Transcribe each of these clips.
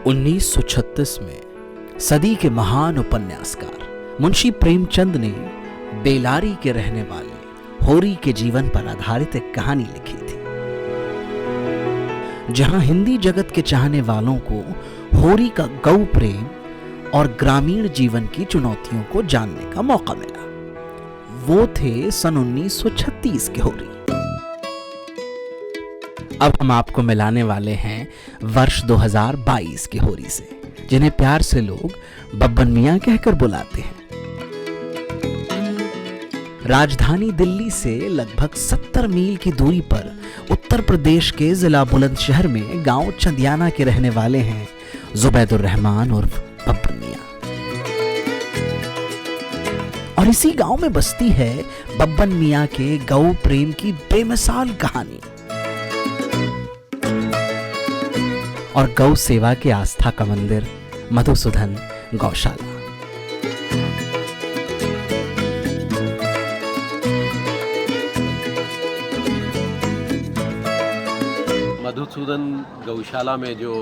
1936 में सदी के महान उपन्यासकार मुंशी प्रेमचंद ने बेलारी के रहने वाले होरी के जीवन पर आधारित एक कहानी लिखी थी, जहां हिंदी जगत के चाहने वालों को होरी का गौ प्रेम और ग्रामीण जीवन की चुनौतियों को जानने का मौका मिला। वो थे सन 1936 के होरी। अब हम आपको मिलाने वाले हैं वर्ष 2022 के होरी से, जिन्हें प्यार से लोग बब्बन मियां कहकर बुलाते हैं। राजधानी दिल्ली से लगभग 70 मील की दूरी पर उत्तर प्रदेश के जिला बुलंदशहर में गांव चंदियाना के रहने वाले हैं जुबैदुर रहमान उर्फ बब्बन मियां। और इसी गांव में बसती है बब्बन मियां के गौ प्रेम की बेमिसाल कहानी और गौ सेवा के आस्था का मंदिर मधुसूदन गौशाला। मधुसूदन गौशाला में जो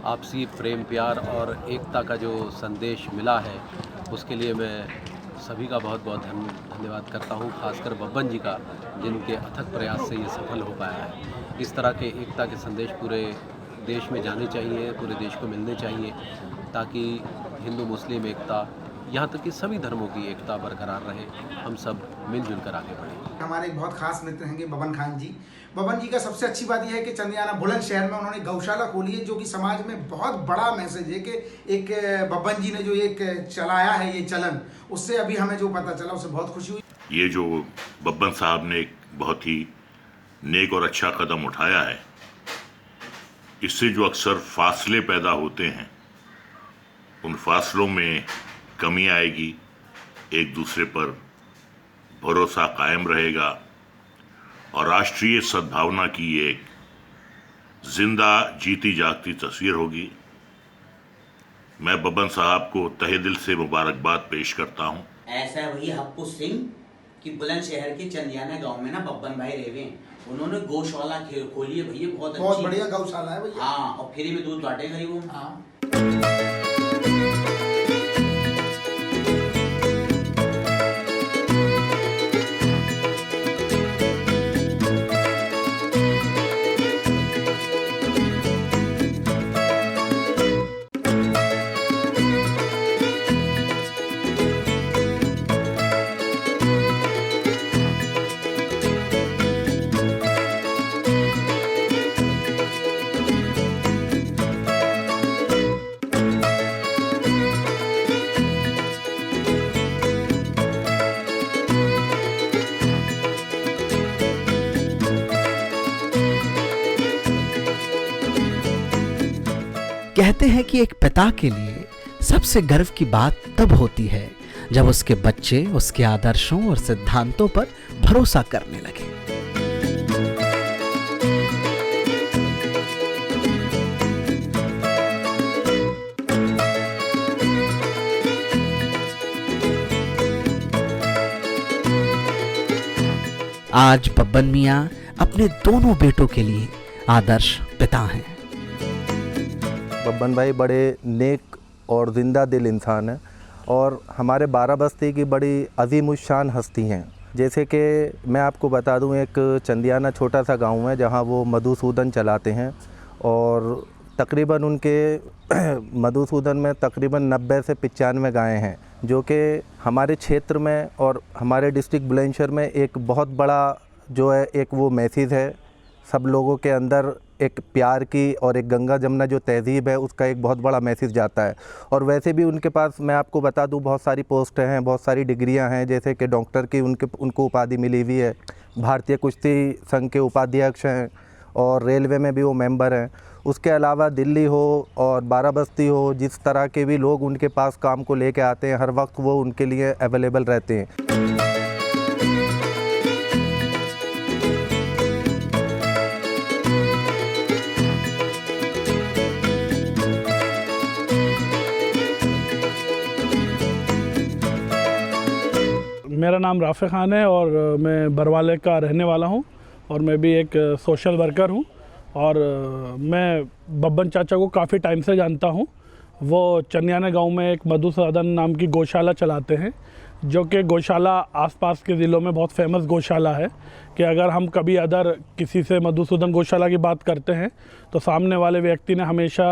आपसी प्रेम प्यार और एकता का जो संदेश मिला है, उसके लिए मैं सभी का बहुत बहुत धन्यवाद करता हूँ, खासकर बब्बन जी का, जिनके अथक प्रयास से ये सफल हो पाया है। इस तरह के एकता के संदेश पूरे देश में जाने चाहिए, पूरे देश को मिलने चाहिए, ताकि हिंदू मुस्लिम एकता, यहाँ तक कि सभी धर्मों की एकता बरकरार रहे, हम सब मिलजुल कर आगे बढ़ें। हमारे एक बहुत खास मित्र हैं बब्बन खान जी। बब्बन जी का सबसे अच्छी बात यह है कि चंदियाना बुलंदशहर में उन्होंने गौशाला खोली है, जो कि समाज में बहुत बड़ा मैसेज है कि एक बब्बन जी ने जो एक चलाया है ये चलन, उससे अभी हमें जो पता चला उससे बहुत खुशी हुई। ये जो बब्बन साहब ने एक बहुत ही नेक और अच्छा कदम उठाया है, इससे जो अक्सर फासले पैदा होते हैं, उन फासलों में कमी आएगी, एक दूसरे पर भरोसा कायम रहेगा और राष्ट्रीय सद्भावना की एक जिंदा जीती जागती तस्वीर होगी। मैं बब्बन साहब को तहे दिल से मुबारकबाद पेश करता हूं। ऐसा है भैया हप्पू सिंह कि बुलंदशहर के चंदियाना गांव में ना बब्बन भाई रहे हैं, उन्होंने गौशाला खोली है भैया, बहुत बढ़िया गौशाला है भैया। हाँ, और फ्री में दूध बांटे गरीबों। हाँ। कहते हैं कि एक पिता के लिए सबसे गर्व की बात तब होती है जब उसके बच्चे उसके आदर्शों और सिद्धांतों पर भरोसा करने लगे। आज बब्बन मियां अपने दोनों बेटों के लिए आदर्श पिता हैं। बब्बन भाई बड़े नेक और ज़िंदा दिल इंसान हैं और हमारे बाराबस्ती की बड़ी अज़ीमुश्शान हस्ती हैं। जैसे कि मैं आपको बता दूं, एक चंदियाना छोटा सा गांव है जहां वो मधुसूदन चलाते हैं और तकरीबन उनके मधुसूदन में तकरीबन 90 से 95 गायें हैं, जो कि हमारे क्षेत्र में और हमारे डिस्ट्रिक्ट बुलंदशहर में एक बहुत बड़ा जो है एक वो मैसेज है, सब लोगों के अंदर एक प्यार की और एक गंगा जमुना जो तहज़ीब है उसका एक बहुत बड़ा मैसेज जाता है। और वैसे भी उनके पास मैं आपको बता दूं बहुत सारी पोस्टें हैं, बहुत सारी डिग्रियां हैं, जैसे कि डॉक्टर की उनको उपाधि मिली हुई है, भारतीय कुश्ती संघ के उपाध्यक्ष हैं और रेलवे में भी वो मेंबर हैं। उसके अलावा दिल्ली हो और बाराबस्ती हो, जिस तरह के भी लोग उनके पास काम को लेके आते हैं, हर वक्त वो उनके लिए अवेलेबल रहते हैं। मेरा नाम राफ़े ख़ान है और मैं बरवाले का रहने वाला हूं और मैं भी एक सोशल वर्कर हूं और मैं बब्बन चाचा को काफ़ी टाइम से जानता हूँ। वो चंदियाना गांव में एक मधुसूदन नाम की गौशाला चलाते हैं, जो कि गौशाला आसपास के ज़िलों में बहुत फेमस गौशाला है। कि अगर हम कभी अदर किसी से मधुसूदन गौशाला की बात करते हैं तो सामने वाले व्यक्ति ने हमेशा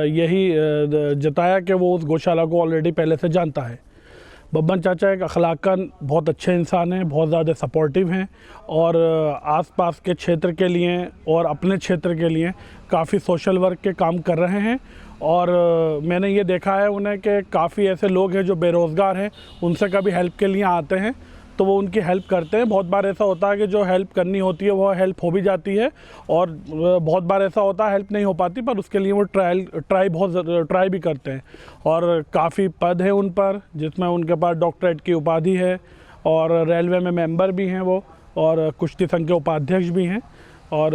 यही जताया कि वो उस गौशाला को ऑलरेडी पहले से जानता है। बब्बन चाचा एक अखलाकन बहुत अच्छे इंसान हैं, बहुत ज़्यादा सपोर्टिव हैं और आसपास के क्षेत्र के लिए और अपने क्षेत्र के लिए काफ़ी सोशल वर्क के काम कर रहे हैं। और मैंने ये देखा है उन्हें कि काफ़ी ऐसे लोग हैं जो बेरोज़गार हैं, उनसे कभी हेल्प के लिए आते हैं तो वो उनकी हेल्प करते हैं। बहुत बार ऐसा होता है कि जो हेल्प करनी होती है वो हेल्प हो भी जाती है और बहुत बार ऐसा होता है हेल्प नहीं हो पाती, पर उसके लिए वो ट्राई भी करते हैं। और काफ़ी पद है उन पर, जिसमें उनके पास डॉक्टरेट की उपाधि है और रेलवे में मेंबर भी हैं वो, और कुश्ती संघ के उपाध्यक्ष भी हैं। और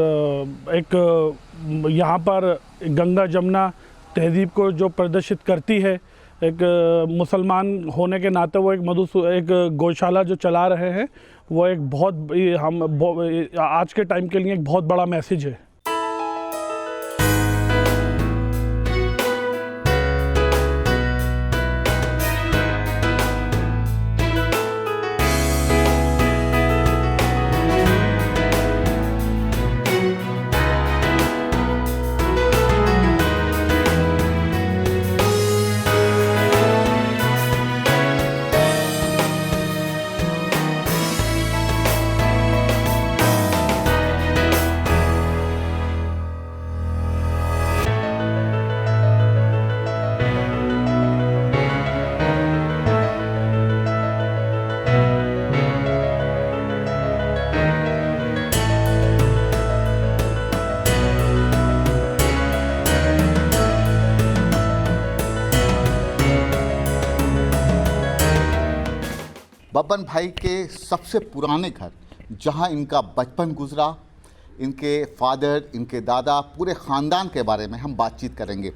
एक यहाँ पर गंगा जमुना तहज़ीब को जो प्रदर्शित करती है, एक मुसलमान होने के नाते वो एक गौशाला जो चला रहे हैं, वो एक आज के टाइम के लिए एक बहुत बड़ा मैसेज है। बब्बन भाई के सबसे पुराने घर, जहां इनका बचपन गुजरा, इनके फादर, इनके दादा, पूरे ख़ानदान के बारे में हम बातचीत करेंगे।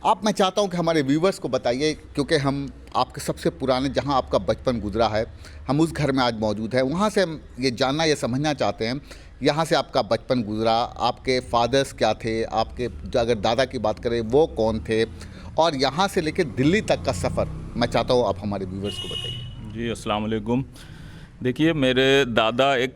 आप, मैं चाहता हूं कि हमारे व्यूवर्स को बताइए, क्योंकि हम आपके सबसे पुराने, जहां आपका बचपन गुजरा है, हम उस घर में आज मौजूद हैं। वहां से हम ये जानना, ये समझना चाहते हैं, यहाँ से आपका बचपन गुजरा, आपके फादर्स क्या थे, आपके अगर दादा की बात करें वो कौन थे, और यहाँ से लेकर दिल्ली तक का सफ़र मैं चाहता हूँ आप हमारे व्यूवर्स को बताइए। जी, अस्सलाम वालेकुम। देखिए, मेरे दादा एक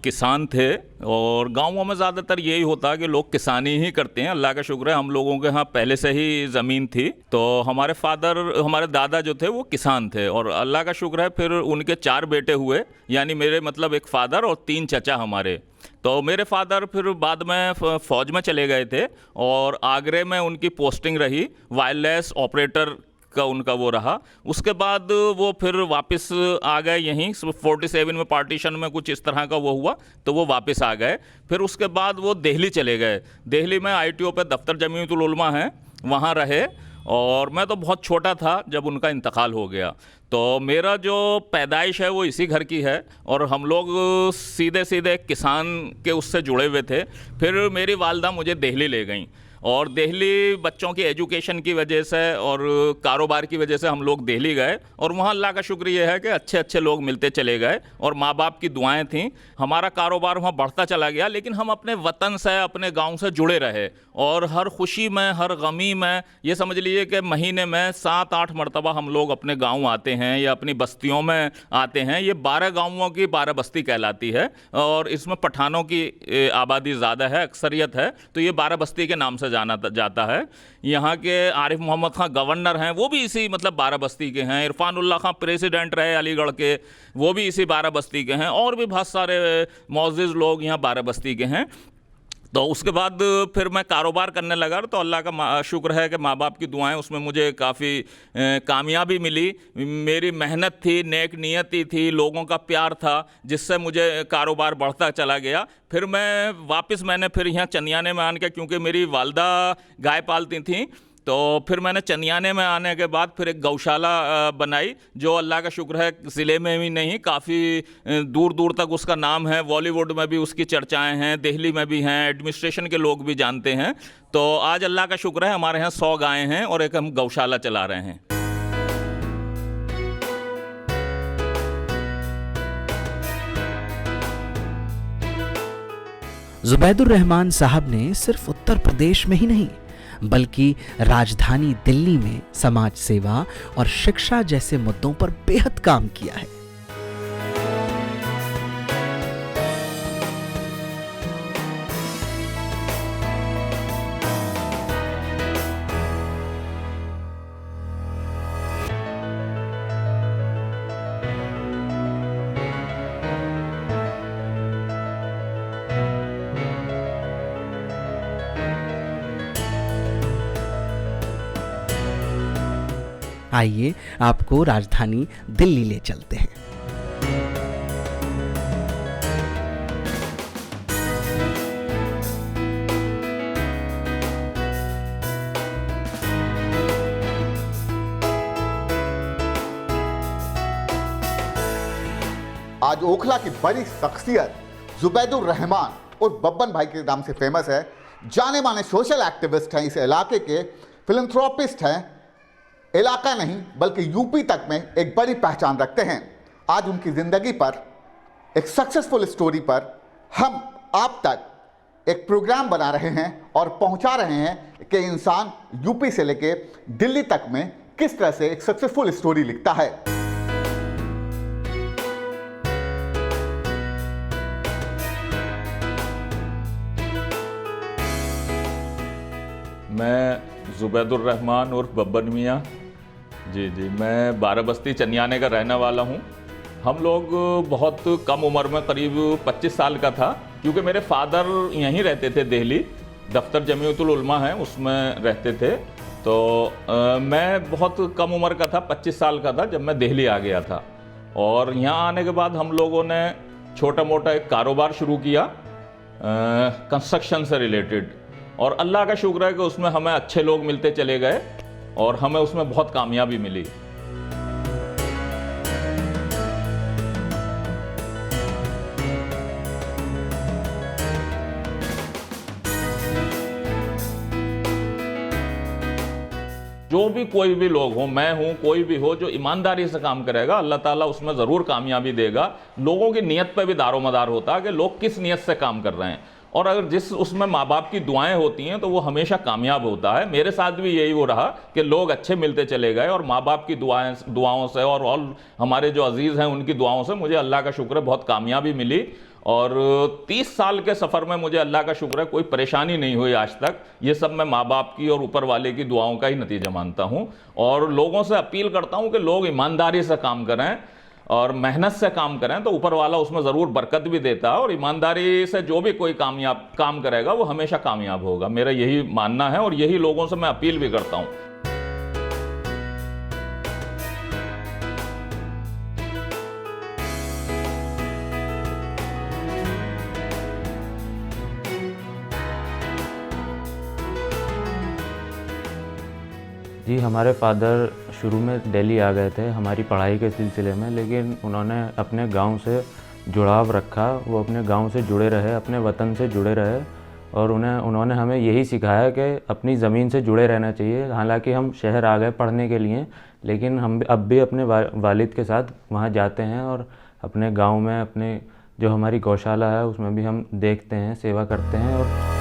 किसान थे और गाँवों में ज़्यादातर यही होता है कि लोग किसानी ही करते हैं। अल्लाह का शुक्र है हम लोगों के यहाँ पहले से ही ज़मीन थी, तो हमारे दादा जो थे वो किसान थे, और अल्लाह का शुक्र है फिर उनके 4 बेटे हुए, यानी मेरे मतलब एक फ़ादर और 3 चचा हमारे। तो मेरे फादर फिर बाद में फ़ौज में चले गए थे और आगरे में उनकी पोस्टिंग रही, वायरलेस ऑपरेटर का उनका वो रहा। उसके बाद वो फिर वापस आ गए यहीं 47 में, पार्टीशन में कुछ इस तरह का वो हुआ तो वो वापस आ गए। फिर उसके बाद वो दिल्ली चले गए। दिल्ली में ITO पे दफ्तर जमीयतुल उलमा है, वहाँ रहे, और मैं तो बहुत छोटा था जब उनका इंतकाल हो गया। तो मेरा जो पैदाइश है वो इसी घर की है और हम लोग सीधे सीधे किसान के उससे जुड़े हुए थे। फिर मेरी वालदा मुझे दिल्ली ले गई और दिल्ली बच्चों की एजुकेशन की वजह से और कारोबार की वजह से हम लोग दिल्ली गए, और वहाँ अल्लाह का शुक्र ये है कि अच्छे अच्छे लोग मिलते चले गए और माँ बाप की दुआएं थीं। हमारा कारोबार वहाँ बढ़ता चला गया, लेकिन हम अपने वतन से, अपने गांव से जुड़े रहे, और हर खुशी में, हर गमी में, ये समझ लीजिए कि महीने में 7-8 मरतबा हम लोग अपने गाँव आते हैं या अपनी बस्तियों में आते हैं। ये 12 गाँवों की 12 बस्ती कहलाती है और इसमें पठानों की आबादी ज़्यादा है, अक्सरियत है, तो ये 12 बस्ती के नाम से जाना जाता है। यहाँ के आरिफ मोहम्मद खां गवर्नर हैं, वो भी इसी मतलब 12 बस्ती के हैं। इरफानुल्लाह खां प्रेसिडेंट रहे अलीगढ़ के, वो भी इसी 12 बस्ती के हैं, और भी बहुत सारे मौजूद लोग यहाँ 12 बस्ती के हैं। तो उसके बाद फिर मैं कारोबार करने लगा, तो अल्लाह का शुक्र है कि माँ बाप की दुआएं, उसमें मुझे काफ़ी कामयाबी मिली। मेरी मेहनत थी, नेक नियति थी, लोगों का प्यार था, जिससे मुझे कारोबार बढ़ता चला गया। फिर मैंने फिर यहाँ चंदियाने में आने के, क्योंकि मेरी वालदा गाय पालती थी, तो फिर मैंने चंदियाने में आने के बाद फिर एक गौशाला बनाई, जो अल्लाह का शुक्र है ज़िले में ही नहीं, काफ़ी दूर दूर तक उसका नाम है। बॉलीवुड में भी उसकी चर्चाएं हैं, दिल्ली में भी हैं, एडमिनिस्ट्रेशन के लोग भी जानते हैं। तो आज अल्लाह का शुक्र है हमारे यहाँ 100 गायें हैं और एक हम गौशाला चला रहे हैं। जुबैदुर रहमान साहब ने सिर्फ उत्तर प्रदेश में ही नहीं बल्कि राजधानी दिल्ली में समाज सेवा और शिक्षा जैसे मुद्दों पर बेहद काम किया है। आइए आपको राजधानी दिल्ली ले चलते हैं। आज ओखला की बड़ी शख्सियत जुबैदुर रहमान और बब्बन भाई के नाम से फेमस है। जाने माने सोशल एक्टिविस्ट हैं, इस इलाके के फिलैंथ्रोपिस्ट हैं। इलाका नहीं बल्कि यूपी तक में एक बड़ी पहचान रखते हैं। आज उनकी ज़िंदगी पर, एक सक्सेसफुल स्टोरी पर हम आप तक एक प्रोग्राम बना रहे हैं और पहुंचा रहे हैं कि इंसान यूपी से लेके दिल्ली तक में किस तरह से एक सक्सेसफुल स्टोरी लिखता है। मैं जुबैदुर रहमान उर्फ बब्बन मियाँ जी मैं बाराबस्ती चनियाने का रहने वाला हूँ। हम लोग बहुत कम उम्र में, करीब 25 साल का था, क्योंकि मेरे फादर यहीं रहते थे, दिल्ली दफ्तर जमीयतुल उलमा है उसमें रहते थे। तो मैं बहुत कम उम्र का था, 25 साल का था जब मैं दिल्ली आ गया था। और यहाँ आने के बाद हम लोगों ने छोटा मोटा एक कारोबार शुरू किया कंस्ट्रक्शन से रिलेटेड, और अल्लाह का शुक्र है कि उसमें हमें अच्छे लोग मिलते चले गए और हमें उसमें बहुत कामयाबी मिली। जो भी कोई भी लोग हो, मैं हूं, कोई भी हो, जो ईमानदारी से काम करेगा अल्लाह ताला उसमें ज़रूर कामयाबी देगा। लोगों की नीयत पे भी दारोमदार होता है कि लोग किस नीयत से काम कर रहे हैं, और अगर जिस उसमें माँ बाप की दुआएं होती हैं तो वो हमेशा कामयाब होता है। मेरे साथ भी यही हो रहा कि लोग अच्छे मिलते चले गए और माँ बाप की दुआओं से और हमारे जो अजीज़ हैं उनकी दुआओं से मुझे अल्लाह का शुक्र है बहुत कामयाबी मिली। और 30 साल के सफ़र में मुझे अल्लाह का शुक्र है कोई परेशानी नहीं हुई आज तक। ये सब मैं माँ बाप की और ऊपर वाले की दुआओं का ही नतीजा मानता हूँ, और लोगों से अपील करता हूँ कि लोग ईमानदारी से काम करें और मेहनत से काम करें तो ऊपर वाला उसमें ज़रूर बरकत भी देता है, और ईमानदारी से जो भी कोई काम करेगा वो हमेशा कामयाब होगा। मेरा यही मानना है और यही लोगों से मैं अपील भी करता हूँ। जी, हमारे फादर शुरू में दिल्ली आ गए थे हमारी पढ़ाई के सिलसिले में, लेकिन उन्होंने अपने गांव से जुड़ाव रखा। वो अपने गांव से जुड़े रहे, अपने वतन से जुड़े रहे, और उन्होंने हमें यही सिखाया कि अपनी ज़मीन से जुड़े रहना चाहिए। हालांकि हम शहर आ गए पढ़ने के लिए, लेकिन हम अब भी अपने वालिद के साथ वहाँ जाते हैं और अपने गाँव में अपने जो हमारी गौशाला है उसमें भी हम देखते हैं, सेवा करते हैं। और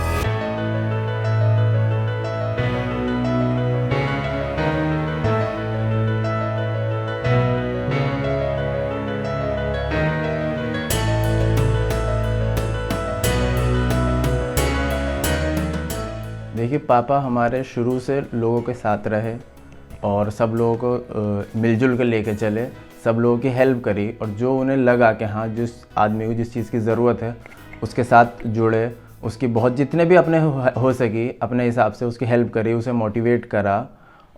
देखिए, पापा हमारे शुरू से लोगों के साथ रहे और सब लोगों को मिलजुल कर लेके चले, सब लोगों की हेल्प करी, और जो उन्हें लगा कि हाँ जिस आदमी को जिस चीज़ की ज़रूरत है उसके साथ जुड़े, उसकी बहुत जितने भी अपने हो सकी अपने हिसाब से उसकी हेल्प करी, उसे मोटिवेट करा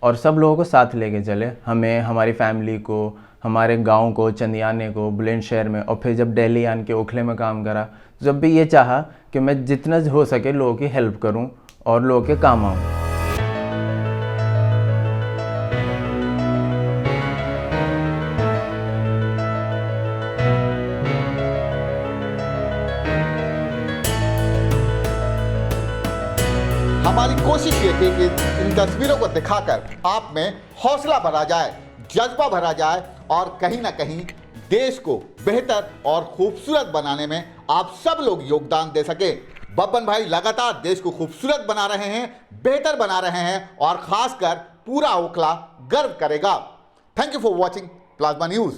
और सब लोगों को साथ लेके चले। हमें, हमारी फैमिली को, हमारे गांव को, चंदियाने को, बुलंदशहर में, और फिर जब दिल्ली आन के ओखले में काम करा, जब भी ये चाहा कि मैं जितना हो सके लोगों की हेल्प करूं और लोगों के काम आऊं। हमारी कोशिश ये थी कि इन तस्वीरों को दिखाकर आप में हौसला भरा जाए, जज्बा भरा जाए, और कहीं ना कहीं देश को बेहतर और खूबसूरत बनाने में आप सब लोग योगदान दे सके। बब्बन भाई लगातार देश को खूबसूरत बना रहे हैं, बेहतर बना रहे हैं और खासकर पूरा ओखला गर्व करेगा। Thank you for watching plasma news.